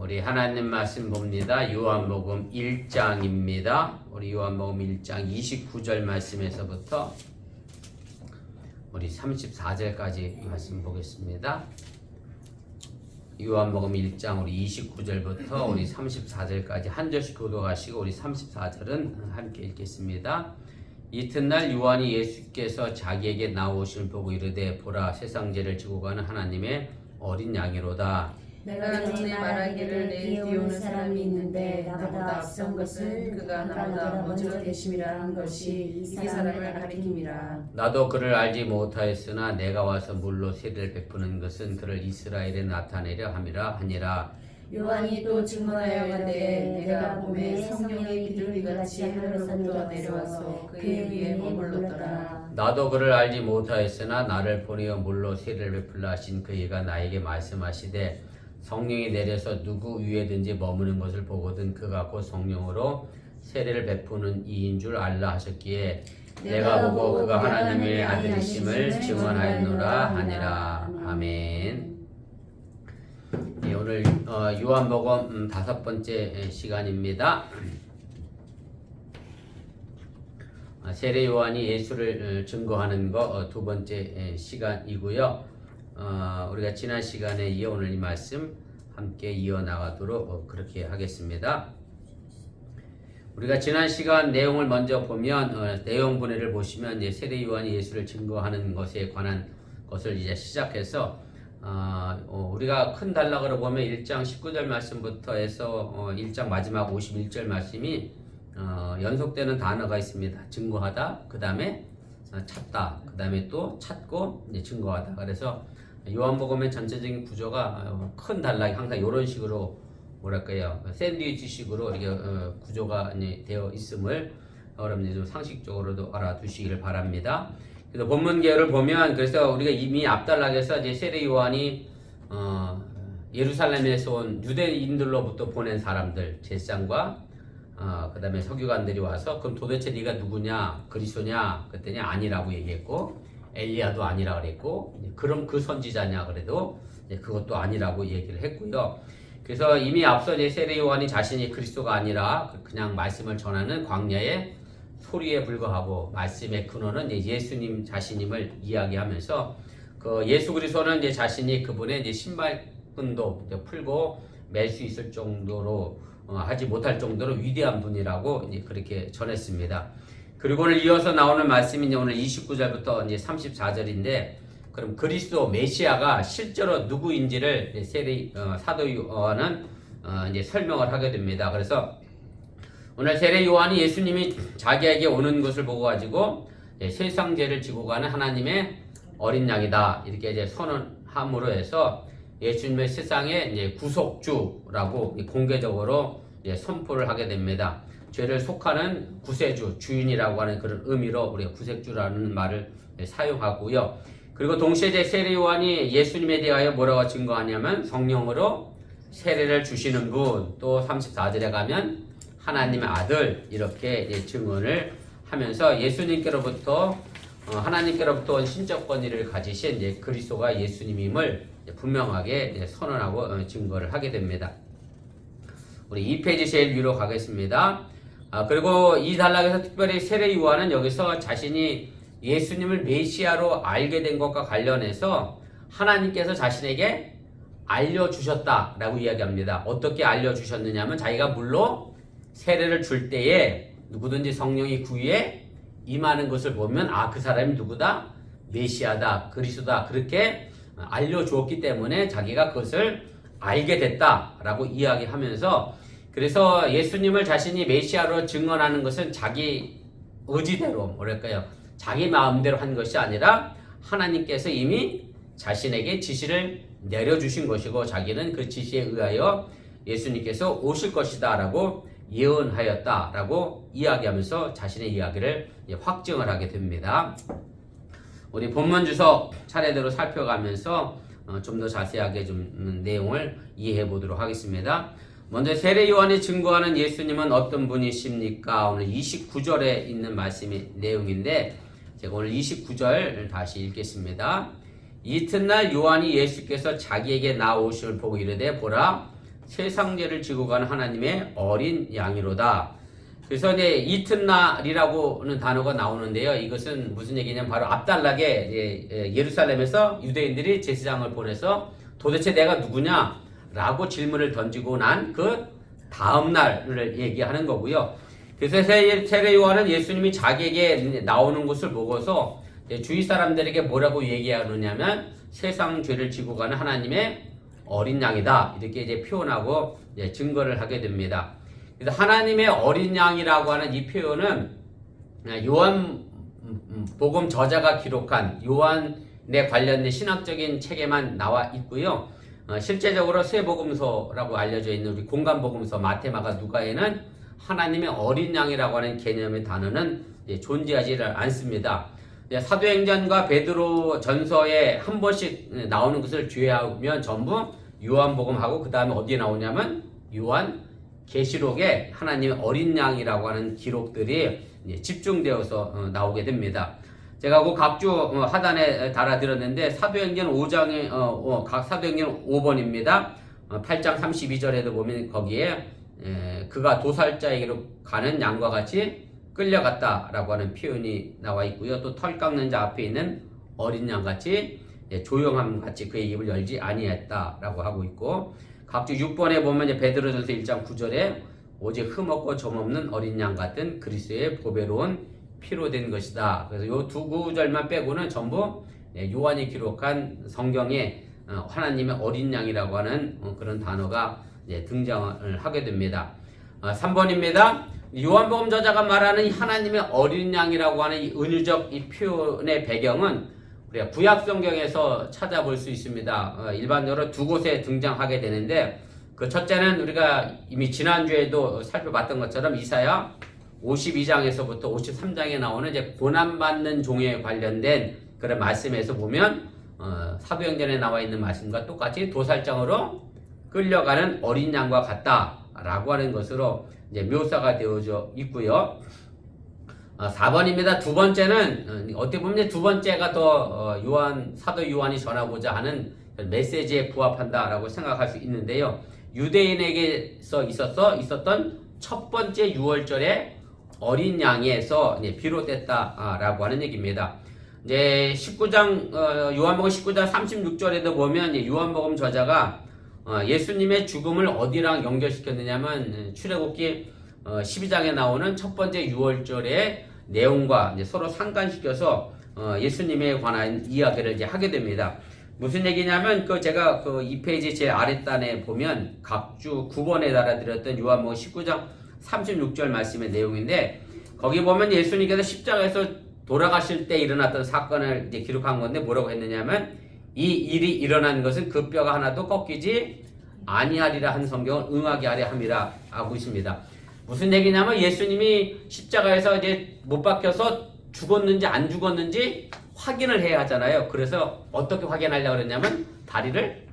우리 하나님 말씀 봅니다. 요한복음 1장입니다. 우리 요한복음 1장 29절 말씀에서부터 우리 34절까지 말씀 보겠습니다. 요한복음 1장 우리 29절부터 우리 34절까지 한 절씩 교도하시고 우리 34절은 함께 읽겠습니다. 이튿날 요한이 예수께서 자기에게 나오심을 보고 이르되 보라 세상 죄를 지고 가는 하나님의 어린 양이로다. 내가 전에 말하기를 내 뒤에 오는 사람이 있는데 나보다 앞선 것은 그가 나보다 먼저 계심이라 한 것이 이 사람을 가리킴이라. 나도 그를 알지 못하였으나 내가 와서 물로 세례를 베푸는 것은 그를 이스라엘에 나타내려 함이라 하니라. 요한이 또 증언하여 이르되 내가 보매 성령의 비둘기같이 하늘로부터 내려와서 그의 위에 머물렀더라. 나도 그를 알지 못하였으나 나를 보내어 물로 세례를 베풀라 하신 그이가 나에게 말씀하시되 성령이 내려서 누구 위에든지 머무는 것을 보거든 그가 곧 성령으로 세례를 베푸는 이인 줄 알라 하셨기에 내가 보고 그가 하나님의 아들이심을 증언하였노라 하니라. 아멘. 네, 오늘 요한복음 5번째 시간입니다. 세례 요한이 예수를 증거하는 거 2번째 시간이고요. 우리가 지난 시간에 이어 오늘 이 말씀 함께 이어나가도록 그렇게 하겠습니다. 우리가 지난 시간 내용을 먼저 보면 내용 분해를 보시면 이제 세례 요한이 예수를 증거하는 것에 관한 것을 이제 시작해서 우리가 큰 단락으로 보면 1장 19절 말씀부터 해서 1장 마지막 51절 말씀이 연속되는 단어가 있습니다. 증거하다, 그 다음에 찾다, 그 다음에 또 찾고 이제 증거하다. 그래서 요한복음의 전체적인 구조가 큰 단락이 항상 이런 식으로 뭐랄까요, 샌드위치식으로 이렇게 구조가 되어 있음을 여러분들이 좀 상식적으로도 알아두시기를 바랍니다. 그래서 본문계를 보면 그래서 우리가 이미 앞단락에서 이제 세례 요한이 예루살렘에서 온 유대인들로부터 보낸 사람들 제사장과 그 다음에 서기관들이 와서 그럼 도대체 네가 누구냐, 그리스도냐 그랬더니 아니라고 얘기했고 엘리야도 아니라 그랬고 그럼 그 선지자냐 그래도 그것도 아니라고 얘기를 했고요. 그래서 이미 앞서 이제 세례 요한이 자신이 그리스도가 아니라 그냥 말씀을 전하는 광야의 소리에 불과하고 말씀의 근원은 이제 예수님 자신임을 이야기하면서 그 예수 그리스도는 이제 자신이 그분의 이제 신발끈도 이제 풀고 맬 수 있을 정도로 하지 못할 정도로 위대한 분이라고 이제 그렇게 전했습니다. 그리고 오늘 이어서 나오는 말씀이 이제 오늘 29절부터 이제 34절인데 그럼 그리스도 메시아가 실제로 누구인지를 사도 요한은 이제 설명을 하게 됩니다. 그래서 오늘 세례 요한이 예수님이 자기에게 오는 것을 보고 가지고 세상 죄를 지고 가는 하나님의 어린 양이다 이렇게 이제 선언함으로 해서 예수님의 세상의 이제 구속주라고 공개적으로 이제 선포를 하게 됩니다. 죄를 속하는 구세주, 주인이라고 하는 그런 의미로 우리가 구세주라는 말을 사용하고요. 그리고 동시에 이제 세례 요한이 예수님에 대하여 뭐라고 증거하냐면 성령으로 세례를 주시는 분, 또 34절에 가면 하나님의 아들 이렇게 증언을 하면서 예수님께로부터 하나님께로부터 온 신적 권위를 가지신 이제 그리스도가 예수님임을 분명하게 선언하고 증거를 하게 됩니다. 우리 2페이지 제일 위로 가겠습니다. 그리고 이 단락에서 특별히 세례 요한은 여기서 자신이 예수님을 메시아로 알게 된 것과 관련해서 하나님께서 자신에게 알려주셨다라고 이야기합니다. 어떻게 알려주셨느냐면 자기가 물로 세례를 줄 때에 누구든지 성령이 그 위에 임하는 것을 보면 그 사람이 누구다? 메시아다, 그리스도다 그렇게 알려주었기 때문에 자기가 그것을 알게 됐다라고 이야기하면서 그래서 예수님을 자신이 메시아로 증언하는 것은 자기 의지대로 뭐랄까요, 자기 마음대로 한 것이 아니라 하나님께서 이미 자신에게 지시를 내려주신 것이고 자기는 그 지시에 의하여 예수님께서 오실 것이다 라고 예언하였다라고 이야기하면서 자신의 이야기를 확증을 하게 됩니다. 우리 본문 주석 차례대로 살펴가면서 좀 더 자세하게 좀 내용을 이해해 보도록 하겠습니다. 먼저 세례 요한이 증거하는 예수님은 어떤 분이십니까? 오늘 29절에 있는 말씀의 내용인데 제가 오늘 29절 다시 읽겠습니다. 이튿날 요한이 예수께서 자기에게 나오심을 보고 이르되 보라 세상 죄를 지고 가는 하나님의 어린 양이로다. 그래서 이제 이튿날이라고는 단어가 나오는데요. 이것은 무슨 얘기냐면 바로 앞달락에 예루살렘에서 유대인들이 제사장을 보내서 도대체 내가 누구냐라고 질문을 던지고 난 그 다음 날을 얘기하는 거고요. 그래서 세례 요한은 예수님이 자기에게 나오는 것을 보고서 주위 사람들에게 뭐라고 얘기하느냐면 세상 죄를 지고 가는 하나님의 어린 양이다. 이렇게 이제 표현하고 증거를 하게 됩니다. 그래서 하나님의 어린 양이라고 하는 이 표현은 요한 복음 저자가 기록한 요한에 관련된 신학적인 책에만 나와 있고요. 실제적으로 세 복음서라고 알려져 있는 우리 공간 복음서 마태, 마가, 누가에는 하나님의 어린 양이라고 하는 개념의 단어는 존재하지 않습니다. 사도행전과 베드로 전서에 한 번씩 나오는 것을 제외하면 전부 요한복음하고 그 다음에 어디에 나오냐면 요한 계시록에 하나님의 어린 양이라고 하는 기록들이 집중되어서 나오게 됩니다. 제가 그 각주 하단에 달아드렸는데 사도행전 5장에 각 사도행전 5번입니다. 8장 32절에도 보면 거기에 그가 도살자에게로 가는 양과 같이 끌려갔다라고 하는 표현이 나와 있고요. 또 털 깎는 자 앞에 있는 어린 양같이 조용함같이 그의 입을 열지 아니했다라고 하고 있고, 각주 6번에 보면 베드로전서 1장 9절에 오직 흠없고 점없는 어린 양 같은 그리스도의 보배로운 피로 된 것이다. 그래서 요 두 구절만 빼고는 전부 요한이 기록한 성경에 하나님의 어린 양이라고 하는 그런 단어가 등장을 하게 됩니다. 3번입니다. 요한복음 저자가 말하는 하나님의 어린 양이라고 하는 이 은유적 이 표현의 배경은 우리가 구약 성경에서 찾아볼 수 있습니다. 일반적으로 두 곳에 등장하게 되는데, 그 첫째는 우리가 이미 지난주에도 살펴봤던 것처럼 이사야 52장에서부터 53장에 나오는 이제 고난받는 종에 관련된 그런 말씀에서 보면 사도행전에 나와 있는 말씀과 똑같이 도살장으로 끌려가는 어린 양과 같다라고 하는 것으로 이제 묘사가 되어져 있고요. 4번입니다. 두 번째는 어떻게 보면 두 번째가 더 사도 요한이 전하고자 하는 메시지에 부합한다라고 생각할 수 있는데요. 유대인에게서 있었던 첫 번째 유월절의 어린 양에서 비롯됐다라고 하는 얘기입니다. 이제 19장 요한복음 19장 36절에도 보면 요한복음 저자가 예수님의 죽음을 어디랑 연결시켰느냐면 출애굽기 12장에 나오는 첫 번째 유월절의 내용과 서로 상관시켜서 예수님에 관한 이야기를 이제 하게 됩니다. 무슨 얘기냐면 제가 이 페이지 제일 아랫단에 보면 각주 9번에 달아드렸던 요한복음 19장 36절 말씀의 내용인데, 거기 보면 예수님께서 십자가에서 돌아가실 때 일어났던 사건을 이제 기록한 건데 뭐라고 했느냐면 이 일이 일어난 것은 그 뼈가 하나도 꺾이지 아니하리라 한 성경을 응하게 하려 함이라 하고 있습니다. 무슨 얘기냐면 예수님이 십자가에서 이제 못 박혀서 죽었는지 안 죽었는지 확인을 해야 하잖아요. 그래서 어떻게 확인하려고 그랬냐면 다리를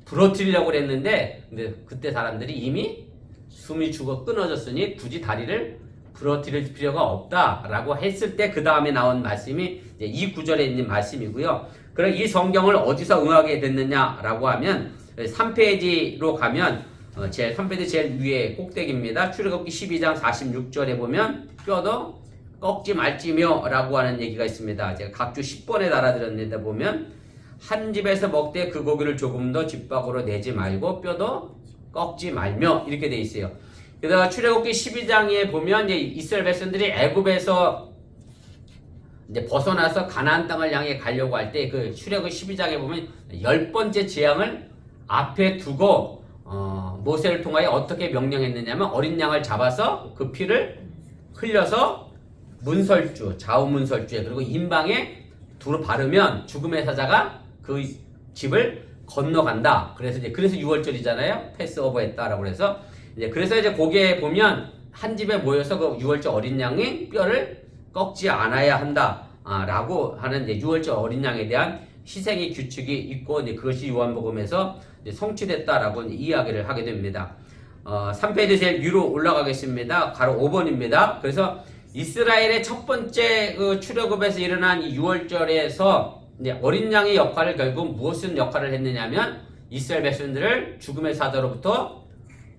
부러뜨리려고 그랬는데, 근데 그때 사람들이 이미 숨이 죽어 끊어졌으니 굳이 다리를 부러뜨릴 필요가 없다라고 했을 때 그 다음에 나온 말씀이 이 구절에 있는 말씀이고요. 그럼 이 성경을 어디서 응하게 됐느냐라고 하면 3페이지로 가면 제일 3페이지 제일 위에 꼭대기입니다. 출애굽기 12장 46절에 보면 뼈도 꺾지 말지며 라고 하는 얘기가 있습니다. 제가 각주 10번에 달아드렸는데 보면 한 집에서 먹되 그 고기를 조금 더 집 밖으로 내지 말고 뼈도 꺾지 말며 이렇게 돼 있어요. 게다가 출애굽기 12장에 보면 이제 이스라엘 백성들이 애굽에서 이제 벗어나서 가나안 땅을 향해 가려고 할 때 그 출애굽기 12장에 보면 10번째 재앙을 앞에 두고 모세를 통하여 어떻게 명령했느냐면 어린 양을 잡아서 그 피를 흘려서 문설주, 좌우문설주에 그리고 임방에 두루 바르면 죽음의 사자가 그 집을 건너간다. 그래서 6월절이잖아요. 패스오버 했다라고 해서 그래서 이제 거기에 보면 한 집에 모여서 그 6월절 어린 양의 뼈를 꺾지 않아야 한다. 라고 하는 6월절 어린 양에 대한 희생의 규칙이 있고 그것이 요한복음에서 성취됐다라고 이야기를 하게 됩니다. 3페이지 제일 위로 올라가겠습니다. 가로 5번입니다. 그래서 이스라엘의 첫 번째 그 출애굽에서 일어난 이 6월절에서 어린 양의 역할을 결국 무엇을 역할을 했느냐면 이스라엘 백성들을 죽음의 사자로부터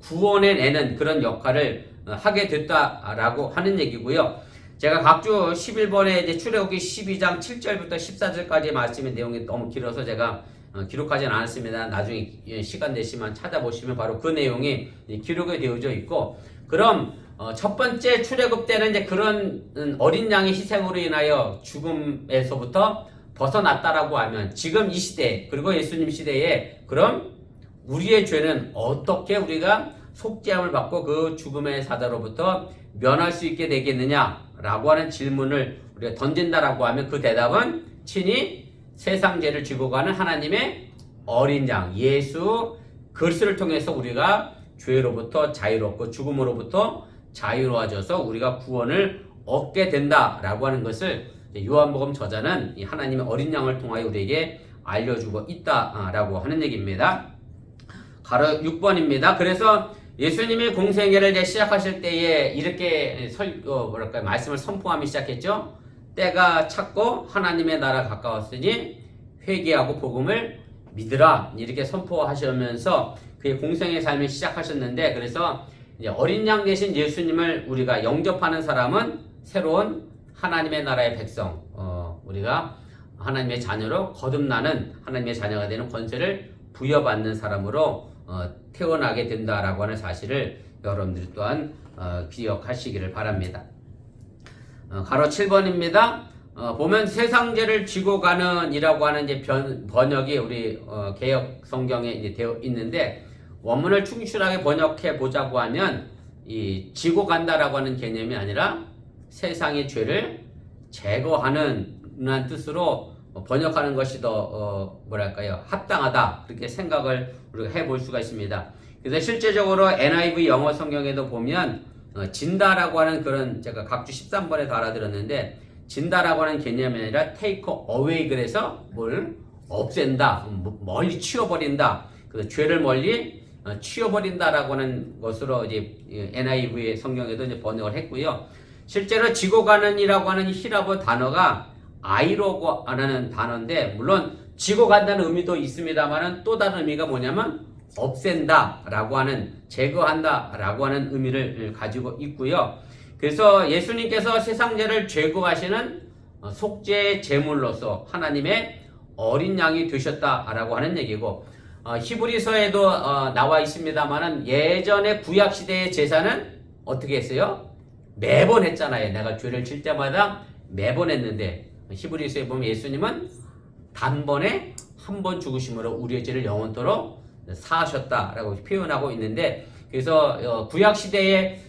구원해 내는 그런 역할을 하게 됐다라고 하는 얘기고요. 제가 각주 11번에 이제 출애굽기 12장 7절부터 14절까지 말씀의 내용이 너무 길어서 제가 기록하지는 않았습니다. 나중에 시간 되시면 찾아보시면 바로 그 내용이 기록이 되어져 있고, 그럼 첫 번째 출애굽 때는 이제 그런 어린 양의 희생으로 인하여 죽음에서부터 벗어났다라고 하면, 지금 이 시대 그리고 예수님 시대에 그럼 우리의 죄는 어떻게 우리가 속죄함을 받고 그 죽음의 사자로부터 면할 수 있게 되겠느냐라고 하는 질문을 우리가 던진다라고 하면, 그 대답은 친히 세상 죄를 지고 가는 하나님의 어린 양 예수 그리스도를 통해서 우리가 죄로부터 자유롭고 죽음으로부터 자유로워져서 우리가 구원을 얻게 된다라고 하는 것을 요한복음 저자는 이 하나님의 어린 양을 통하여 우리에게 알려주고 있다라고 하는 얘기입니다. 가로 6번입니다. 그래서 예수님이 공생애를 이제 시작하실 때에 이렇게 말씀을 선포하기 시작했죠. 때가 찼고 하나님의 나라 가까웠으니 회개하고 복음을 믿으라, 이렇게 선포하시면서 그의 공생의 삶을 시작하셨는데, 그래서 이제 어린 양 대신 예수님을 우리가 영접하는 사람은 새로운 하나님의 나라의 백성, 우리가 하나님의 자녀로 거듭나는 하나님의 자녀가 되는 권세를 부여받는 사람으로 태어나게 된다라고 하는 사실을 여러분들이 또한 기억하시기를 바랍니다. 가로 7번입니다. 보면 세상 죄를 지고 가는 이라고 하는 이제 번역이 우리 개역 성경에 이제 되어 있는데, 원문을 충실하게 번역해 보자고 하면 이 지고 간다라고 하는 개념이 아니라 세상의 죄를 제거하는 뜻으로 번역하는 것이 더 합당하다, 그렇게 생각을 우리가 해볼 수가 있습니다. 그래서 실제적으로 NIV 영어 성경에도 보면 진다라고 하는 그런, 제가 각주 13번에도 알아들었는데, 진다라고 하는 개념이 아니라 take away, 그래서 뭘 없앤다, 멀리 치워버린다, 그래서 죄를 멀리 치워버린다라고 하는 것으로 이제 NIV의 성경에도 이제 번역을 했고요. 실제로 지고 가는이라고 하는 히라보 단어가 아이로고 하는 단어인데, 물론 지고 간다는 의미도 있습니다만은 또 다른 의미가 뭐냐면 없앤다라고 하는, 제거한다라고 하는 의미를 가지고 있고요. 그래서 예수님께서 세상 죄를 제거하시는 속죄 제물로서 하나님의 어린 양이 되셨다라고 하는 얘기고, 히브리서에도 나와 있습니다만은 예전의 구약 시대의 제사는 어떻게 했어요? 매번 했잖아요. 내가 죄를 질 때마다 매번 했는데, 히브리서에 보면 예수님은 단번에 한 번 죽으심으로 우리의 죄를 영원토록 사하셨다라고 표현하고 있는데, 그래서 구약 시대에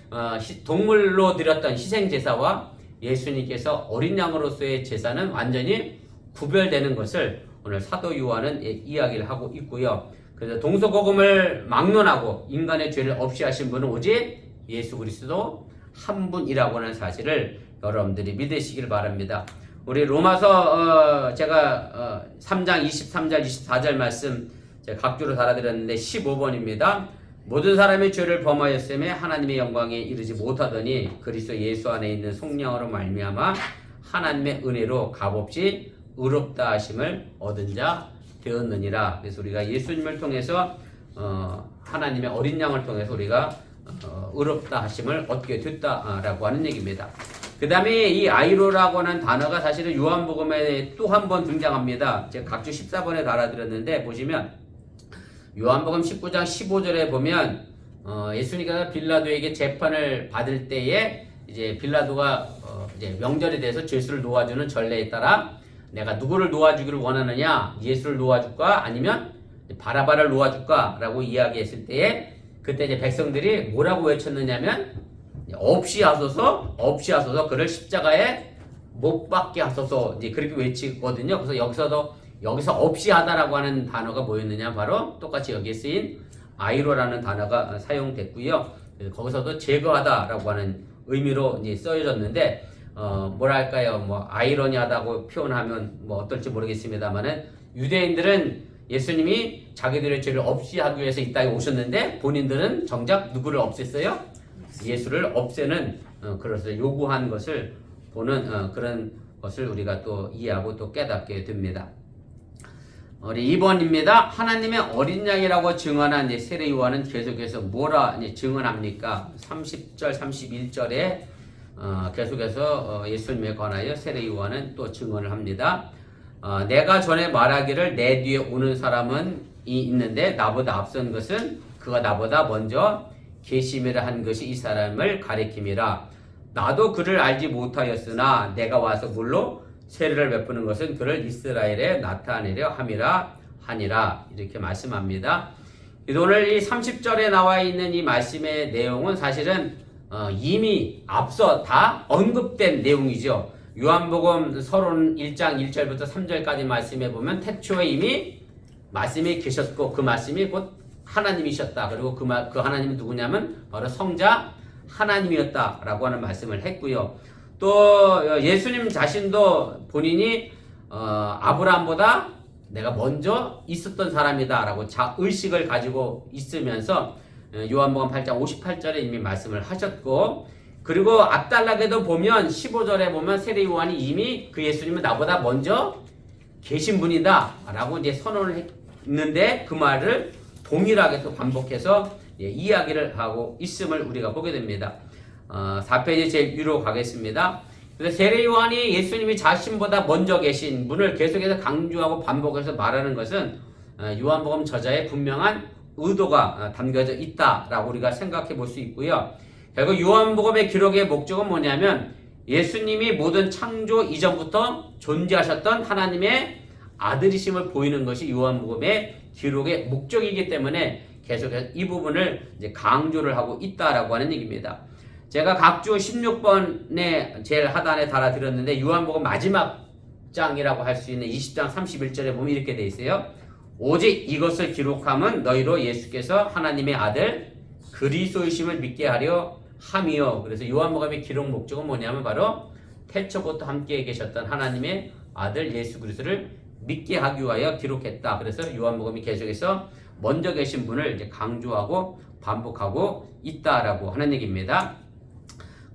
동물로 드렸던 희생 제사와 예수님께서 어린 양으로서의 제사는 완전히 구별되는 것을 오늘 사도 요한은 이야기를 하고 있고요. 그래서 동서고금을 막론하고 인간의 죄를 없이 하신 분은 오직 예수 그리스도 한 분이라고 하는 사실을 여러분들이 믿으시길 바랍니다. 우리 로마서 제가 3장 23절 24절 말씀 제가 각주로 달아드렸는데 15번입니다. 모든 사람이 죄를 범하였음에 하나님의 영광에 이르지 못하더니 그리스도 예수 안에 있는 성령으로 말미암아 하나님의 은혜로 값없이 의롭다 하심을 얻은 자 되었느니라. 그래서 우리가 예수님을 통해서 하나님의 어린 양을 통해서 우리가 의롭다 하심을 얻게 됐다라고 하는 얘기입니다. 그 다음에 이 아이로라고 하는 단어가 사실은 요한복음에 또 한 번 등장합니다. 제가 각주 14번에 달아드렸는데 보시면 요한복음 19장 15절에 보면 예수님께서 빌라도에게 재판을 받을 때에 이제 빌라도가 이제 명절에 대해서 죄수를 놓아주는 전례에 따라 내가 누구를 놓아주기를 원하느냐, 예수를 놓아줄까 아니면 바라바를 놓아줄까 라고 이야기했을 때에 그때 이제 백성들이 뭐라고 외쳤느냐면 없이 하소서 그를 십자가에 못 박게 하소서, 이제 그렇게 외치거든요. 그래서 여기서 없이 하다라고 하는 단어가 뭐였느냐, 바로 똑같이 여기에 쓰인 아이로라는 단어가 사용됐고요. 거기서도 제거하다라고 하는 의미로 이제 쓰여졌는데 뭐랄까요, 뭐 아이러니하다고 표현하면 뭐 어떨지 모르겠습니다만은 유대인들은 예수님이 자기들의 죄를 없이 하기 위해서 이 땅에 오셨는데 본인들은 정작 누구를 없앴어요? 예수를 없애는 그것을 요구한 것을 보는 그런 것을 우리가 또 이해하고 또 깨닫게 됩니다. 우리 2번입니다. 하나님의 어린 양이라고 증언한 세례 요한은 계속해서 뭐라 증언합니까? 30절, 31절에 계속해서 예수님에 관하여 세례 요한은 또 증언을 합니다. 내가 전에 말하기를 내 뒤에 오는 사람은 있는데 나보다 앞선 것은 그가 나보다 먼저 계심이라 한 것이 이 사람을 가리킴이라. 나도 그를 알지 못하였으나 내가 와서 물로 세례를 베푸는 것은 그를 이스라엘에 나타내려 함이라 하니라. 이렇게 말씀합니다. 오늘 이 30절에 나와 있는 이 말씀의 내용은 사실은 이미 앞서 다 언급된 내용이죠. 요한복음 서론 1장 1절부터 3절까지 말씀해 보면 태초에 이미 말씀이 계셨고 그 말씀이 곧 하나님이셨다. 그리고 그 하나님은 누구냐면 바로 성자 하나님이었다라고 하는 말씀을 했고요. 또 예수님 자신도 본인이 아브라함보다 내가 먼저 있었던 사람이다라고 자의식을 가지고 있으면서 요한복음 8장 58절에 이미 말씀을 하셨고, 그리고 앞달락에도 보면 15절에 보면 세례 요한이 이미 그 예수님은 나보다 먼저 계신 분이다 라고 이제 선언을 했는데 그 말을 동일하게 또 반복해서 이야기를 하고 있음을 우리가 보게 됩니다. 4페이지 제 위로 가겠습니다. 그래서 세례 요한이 예수님이 자신보다 먼저 계신 분을 계속해서 강조하고 반복해서 말하는 것은 요한복음 저자의 분명한 의도가 담겨져 있다라고 우리가 생각해 볼 수 있고요. 결국 요한복음의 기록의 목적은 뭐냐면 예수님이 모든 창조 이전부터 존재하셨던 하나님의 아들이심을 보이는 것이 요한복음의 기록의 목적이기 때문에 계속해서 이 부분을 이제 강조를 하고 있다라고 하는 얘기입니다. 제가 각주 16번에 제일 하단에 달아드렸는데 요한복음 마지막 장이라고 할 수 있는 20장 31절에 보면 이렇게 돼 있어요. 오직 이것을 기록함은 너희로 예수께서 하나님의 아들 그리스도이심을 믿게 하려 함이요. 그래서 요한복음의 기록 목적은 뭐냐면 바로 태초부터 함께 계셨던 하나님의 아들 예수 그리스도를 믿게 하기 위하여 기록했다. 그래서 요한복음이 계속해서 먼저 계신 분을 이제 강조하고 반복하고 있다라고 하는 얘기입니다.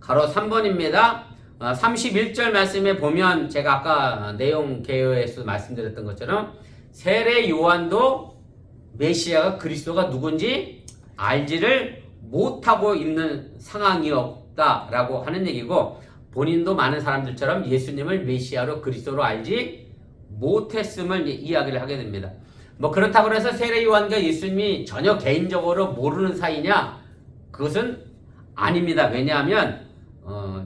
가로 3번입니다. 31절 말씀에 보면 제가 아까 내용 개요에서 말씀드렸던 것처럼 세례 요한도 메시아가 그리스도가 누군지 알지를 못하고 있는 상황이었다라고 하는 얘기고, 본인도 많은 사람들처럼 예수님을 메시아로 그리스도로 알지 못했음을 이야기를 하게 됩니다. 뭐 그렇다고 해서 세례 요한과 예수님이 전혀 개인적으로 모르는 사이냐? 그것은 아닙니다. 왜냐하면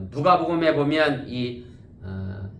누가복음에 보면 이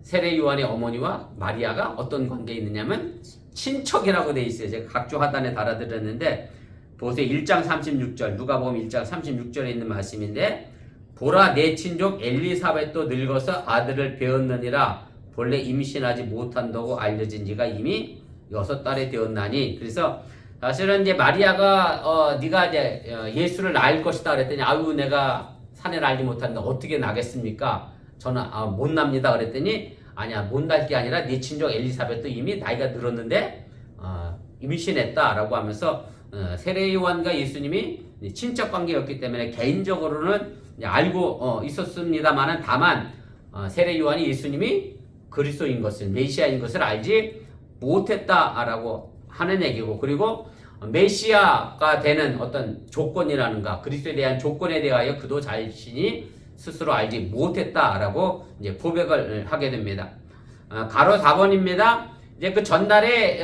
세례 요한의 어머니와 마리아가 어떤 관계에 있느냐면 친척이라고 돼 있어요. 제가 각주 하단에 달아드렸는데 보세요. 1장 36절 누가복음 1장 36절에 있는 말씀인데, 보라 내 친족 엘리사벳도 늙어서 아들을 배었느니라. 본래 임신하지 못한다고 알려진 지가 이미 6달이 되었나니. 그래서 사실은 이제 마리아가 네가 이제 예수를 낳을 것이다 그랬더니 아유 내가 사내를 알지 못한다 어떻게 나겠습니까? 저는 못 납니다 그랬더니 아니야 못 날 게 아니라 네 친족 엘리사벳도 이미 나이가 늘었는데 임신했다라고 하면서 세례 요한과 예수님이 친척 관계였기 때문에 개인적으로는 알고 있었습니다만은 다만 세례 요한이 예수님이 그리스도인 것을 메시아인 것을 알지 못했다라고 하는 얘기고, 그리고 메시아가 되는 어떤 조건이라는가 그리스도에 대한 조건에 대하여 그도 자신이 스스로 알지 못했다라고 이제 고백을 하게 됩니다. 가로 4번입니다. 이제 그 전날에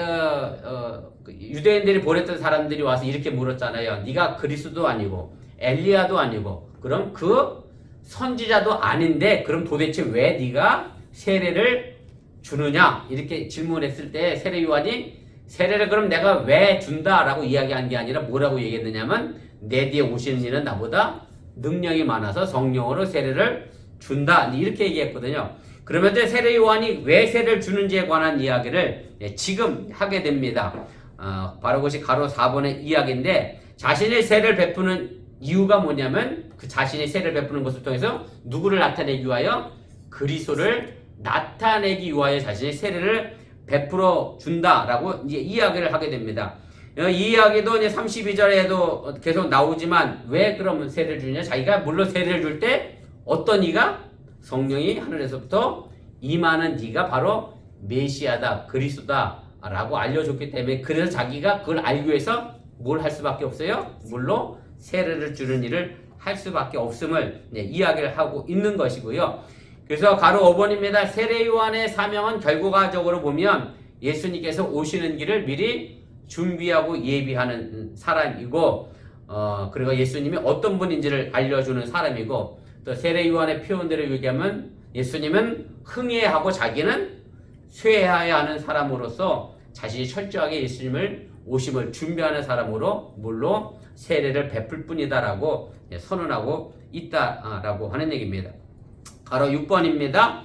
유대인들이 보냈던 사람들이 와서 이렇게 물었잖아요. 네가 그리스도도 아니고 엘리야도 아니고 그럼 그 선지자도 아닌데 그럼 도대체 왜 네가 세례를 주느냐? 이렇게 질문했을 때 세례 요한이 세례를 그럼 내가 왜 준다라고 이야기한 게 아니라 뭐라고 얘기했느냐면 내 뒤에 오시는 이는 나보다 능력이 많아서 성령으로 세례를 준다 이렇게 얘기했거든요. 그러면 이제 세례 요한이 왜 세례를 주는지에 관한 이야기를 지금 하게 됩니다. 바로 그것이 가로 4번의 이야기인데, 자신의 세례를 베푸는 이유가 뭐냐면 그 자신의 세례를 베푸는 것을 통해서 누구를 나타내기 위하여 그리스도를 나타내기 위하여 자신의 세례를 베풀어 준다라고 이제 이야기를 하게 됩니다. 이 이야기도 이제 32절에도 계속 나오지만 왜 그러면 세례를 주냐? 자기가 물론 세례를 줄 때 어떤 이가 성령이 하늘에서부터 임하는 이가 바로 메시아다, 그리스도다 라고 알려줬기 때문에 그래서 자기가 그걸 알기 위해서 뭘 할 수밖에 없어요? 물로 세례를 주는 일을 할 수밖에 없음을 이야기를 하고 있는 것이고요. 그래서 가로 5번입니다. 세례 요한의 사명은 결과적으로 보면 예수님께서 오시는 길을 미리 준비하고 예비하는 사람이고, 그리고 예수님이 어떤 분인지를 알려주는 사람이고, 또 세례 요한의 표현대로 얘기하면 예수님은 흥해하고 자기는 쇠해야 하는 사람으로서 자신이 철저하게 예수님을 오심을 준비하는 사람으로 물로 세례를 베풀 뿐이다라고 선언하고 있다라고 하는 얘기입니다. 바로 6번입니다.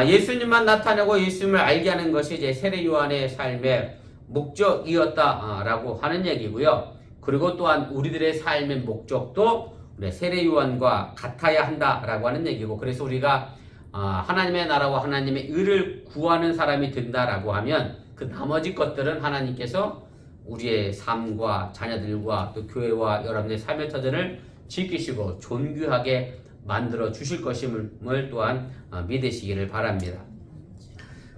예수님만 나타내고 예수님을 알게 하는 것이 이제 세례 요한의 삶의 목적이었다라고 하는 얘기고요. 그리고 또한 우리들의 삶의 목적도 세례 요한과 같아야 한다라고 하는 얘기고, 그래서 우리가 하나님의 나라와 하나님의 의를 구하는 사람이 된다라고 하면 그 나머지 것들은 하나님께서 우리의 삶과 자녀들과 또 교회와 여러분의 삶의 터전을 지키시고 존귀하게 만들어 주실 것임을 또한 믿으시기를 바랍니다.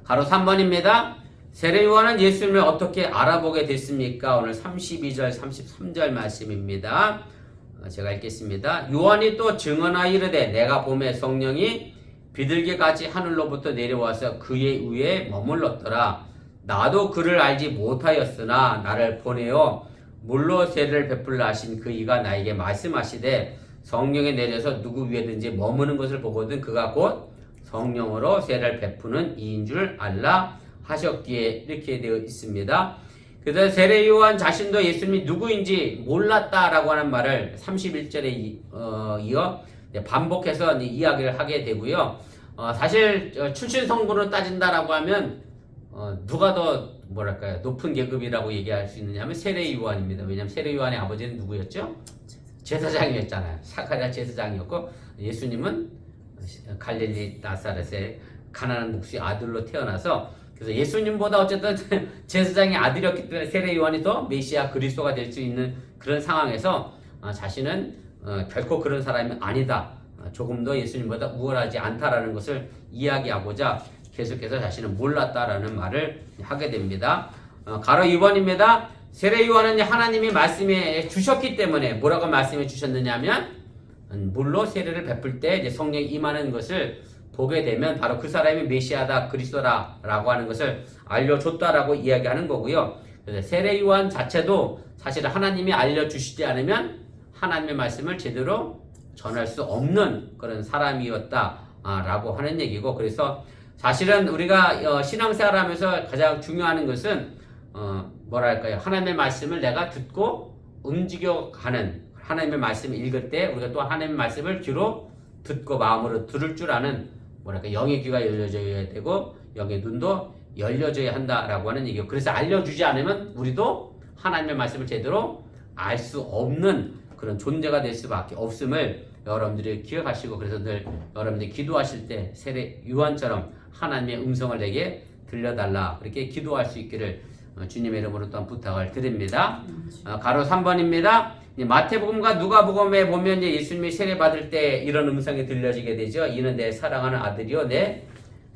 가로 3번입니다. 세례 요한은 예수님을 어떻게 알아보게 됐습니까? 오늘 32절 33절 말씀입니다. 제가 읽겠습니다. 요한이 또 증언하여 이르되 내가 보매 성령이 비둘기같이 하늘로부터 내려와서 그의 위에 머물렀더라. 나도 그를 알지 못하였으나 나를 보내어 물로 세례를 베풀라 하신 그 이가 나에게 말씀하시되 성령이 내려서 누구 위에든지 머무는 것을 보거든 그가 곧 성령으로 세례를 베푸는 이인 줄 알라 하셨기에 이렇게 되어 있습니다. 그래서 세례 요한 자신도 예수님이 누구인지 몰랐다라고 하는 말을 31절에 이어 반복해서 이야기를 하게 되고요. 사실 출신 성분으로 따진다라고 하면 누가 더 뭐랄까요 높은 계급이라고 얘기할 수 있느냐면 세례 요한입니다. 왜냐하면 세례 요한의 아버지는 누구였죠? 제사장이었잖아요. 사카랴 제사장이었고 예수님은 갈릴리 나사렛의 가난한 목수의 아들로 태어나서, 그래서 예수님보다 어쨌든 제사장의 아들이었기 때문에 세례 요한이 더 메시아 그리스도가 될 수 있는 그런 상황에서 자신은 결코 그런 사람이 아니다. 조금 더 예수님보다 우월하지 않다라는 것을 이야기하고자 계속해서 자신은 몰랐다라는 말을 하게 됩니다. 가로 2번입니다. 세례 요한은 하나님이 말씀해 주셨기 때문에 뭐라고 말씀해 주셨느냐면 물로 세례를 베풀 때 이제 성령이 임하는 것을 보게 되면 바로 그 사람이 메시아다 그리스도라라고 하는 것을 알려줬다라고 이야기하는 거고요. 그래서 세례 요한 자체도 사실 하나님이 알려주시지 않으면 하나님의 말씀을 제대로 전할 수 없는 그런 사람이었다라고 하는 얘기고, 그래서 사실은 우리가 신앙생활 하면서 가장 중요한 것은 뭐랄까요 하나님의 말씀을 내가 듣고 움직여가는, 하나님의 말씀을 읽을 때 우리가 또 하나님의 말씀을 귀로 듣고 마음으로 들을 줄 아는 뭐랄까 영의 귀가 열려져야 되고 영의 눈도 열려져야 한다라고 하는 얘기고, 그래서 알려주지 않으면 우리도 하나님의 말씀을 제대로 알 수 없는 그런 존재가 될 수밖에 없음을 여러분들이 기억하시고, 그래서 늘 여러분들이 기도하실 때 세례 요한처럼 하나님의 음성을 내게 들려달라 그렇게 기도할 수 있기를 주님의 이름으로 또한 부탁을 드립니다. 가로 3번입니다. 마태복음과 누가복음에 보면 예수님이 세례 받을 때 이런 음성이 들려지게 되죠. 이는 내 사랑하는 아들이요 내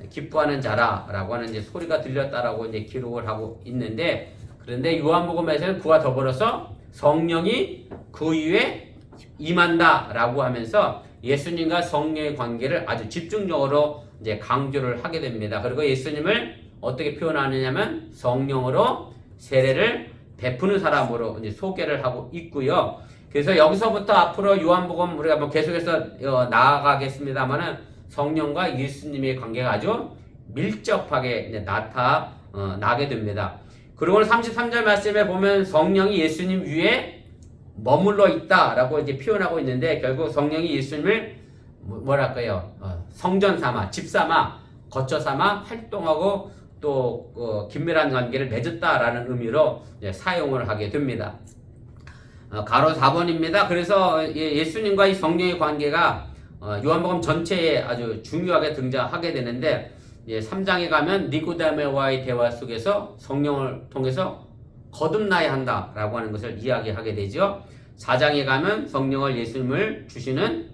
기뻐하는 자라라고 하는 이제 소리가 들렸다라고 이제 기록을 하고 있는데, 그런데 요한복음에서는 그와 더불어서 성령이 그 위에 임한다라고 하면서 예수님과 성령의 관계를 아주 집중적으로 이제 강조를 하게 됩니다. 그리고 예수님을 어떻게 표현하느냐면 성령으로 세례를 베푸는 사람으로 이제 소개를 하고 있고요. 그래서 여기서부터 앞으로 요한복음 우리가 뭐 계속해서 나아가겠습니다만은 성령과 예수님의 관계가 아주 밀접하게 이제 나타나게 됩니다. 그리고 33절 말씀에 보면 성령이 예수님 위에 머물러 있다라고 이제 표현하고 있는데, 결국 성령이 예수님을 뭐랄까요 성전 삼아 집 삼아 거처 삼아 활동하고 또 긴밀한 관계를 맺었다라는 의미로 사용을 하게 됩니다. 가로 4번입니다. 그래서 예수님과 이 성령의 관계가 요한복음 전체에 아주 중요하게 등장하게 되는데, 3장에 가면 니고데모와의 대화 속에서 성령을 통해서 거듭나야 한다라고 하는 것을 이야기하게 되죠. 4장에 가면 성령을 예수님을 주시는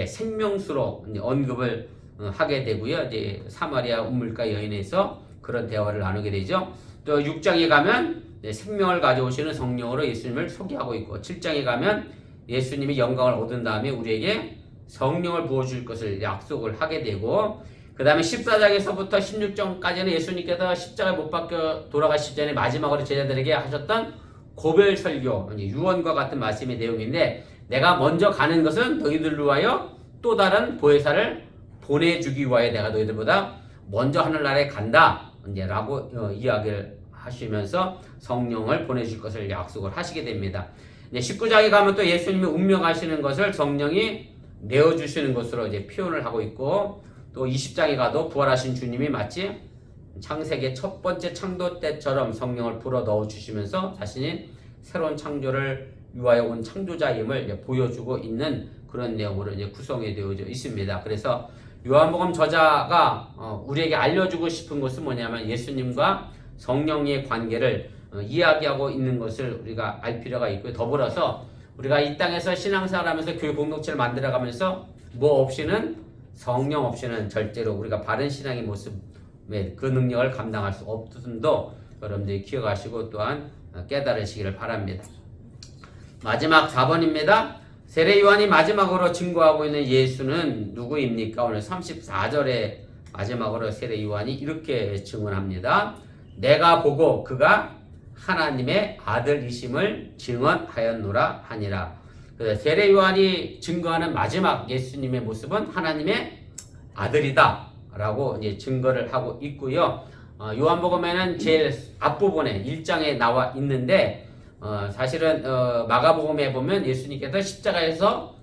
생명수로 언급을 하게 되고요. 이제 사마리아 우물가 여인에서 그런 대화를 나누게 되죠. 또 6장에 가면 생명을 가져오시는 성령으로 예수님을 소개하고 있고 7장에 가면 예수님이 영광을 얻은 다음에 우리에게 성령을 부어줄 것을 약속을 하게 되고 그 다음에 14장에서부터 16장까지는 예수님께서 십자가에 못 박혀 돌아가시기 전에 마지막으로 제자들에게 하셨던 고별 설교, 유언과 같은 말씀의 내용인데 내가 먼저 가는 것은 너희들을 위하여 또 다른 보혜사를 보내주기 위하여 내가 너희들보다 먼저 하늘나라에 간다 라고 이야기를 하시면서 성령을 보내줄 것을 약속을 하시게 됩니다. 19장에 가면 또 예수님이 운명하시는 것을 성령이 내어주시는 것으로 이제 표현을 하고 있고 또 20장에 가도 부활하신 주님이 마치 창세기 첫 번째 창조 때처럼 성령을 불어 넣어주시면서 자신이 새로운 창조를 위하여 온 창조자임을 이제 보여주고 있는 그런 내용으로 이제 구성이 되어져 있습니다. 그래서 요한복음 저자가 우리에게 알려주고 싶은 것은 뭐냐면 예수님과 성령의 관계를 이야기하고 있는 것을 우리가 알 필요가 있고요. 더불어서 우리가 이 땅에서 신앙생활하면서 교회 공동체를 만들어가면서 뭐 없이는 성령 없이는 절대로 우리가 바른 신앙의 모습의 그 능력을 감당할 수 없음도 여러분들이 기억하시고 또한 깨달으시기를 바랍니다. 마지막 4번입니다. 세례 요한이 마지막으로 증거하고 있는 예수는 누구입니까? 오늘 34절에 마지막으로 세례 요한이 이렇게 증언합니다. 내가 보고 그가 하나님의 아들이심을 증언하였노라 하니라. 세례 요한이 증거하는 마지막 예수님의 모습은 하나님의 아들이다 라고 이제 증거를 하고 있고요. 요한복음에는 제일 앞부분에 1장에 나와 있는데 사실은 마가복음에 보면 예수님께서 십자가에서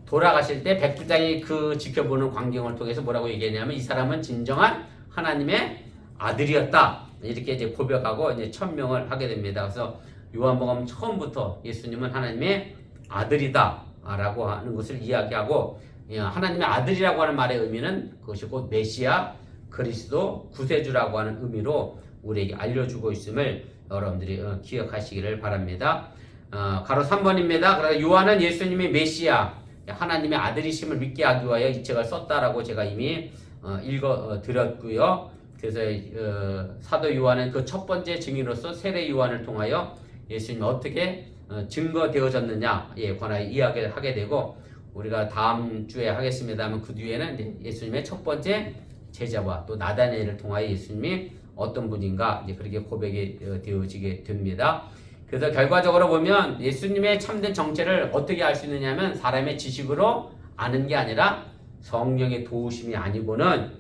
돌아가실 때 백부장이 그 지켜보는 광경을 통해서 뭐라고 얘기했냐면 이 사람은 진정한 하나님의 아들이었다 이렇게 이제 고백하고 이제 천명을 하게 됩니다. 그래서 요한복음 처음부터 예수님은 하나님의 아들이다 라고 하는 것을 이야기하고 하나님의 아들이라고 하는 말의 의미는 그것이 곧 메시아 그리스도 구세주라고 하는 의미로 우리에게 알려주고 있음을 여러분들이 기억하시기를 바랍니다. 가로 3번입니다. 그래서 요한은 예수님이 메시아 하나님의 아들이심을 믿게 하기 위하여 이 책을 썼다라고 제가 이미 읽어 드렸고요. 그래서 사도 요한은 그 첫 번째 증인으로서 세례 요한을 통하여 예수님이 어떻게 증거되어졌느냐에 관하여 이야기를 하게 되고 우리가 다음 주에 하겠습니다만 그 뒤에는 이제 예수님의 첫 번째 제자와 또 나다니엘을 통하여 예수님이 어떤 분인가 이제 그렇게 고백이 되어지게 됩니다. 그래서 결과적으로 보면 예수님의 참된 정체를 어떻게 알 수 있느냐면 사람의 지식으로 아는 게 아니라 성령의 도우심이 아니고는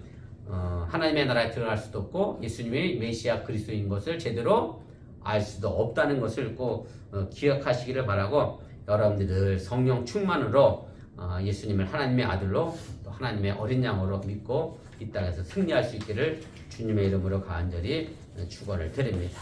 하나님의 나라에 들어갈 수도 없고 예수님이 메시아 그리스도인 것을 제대로 알 수도 없다는 것을 꼭 기억하시기를 바라고 여러분들 늘 성령 충만으로 예수님을 하나님의 아들로 또 하나님의 어린 양으로 믿고 이 땅에서 승리할 수 있기를 주님의 이름으로 간절히 축원을 드립니다.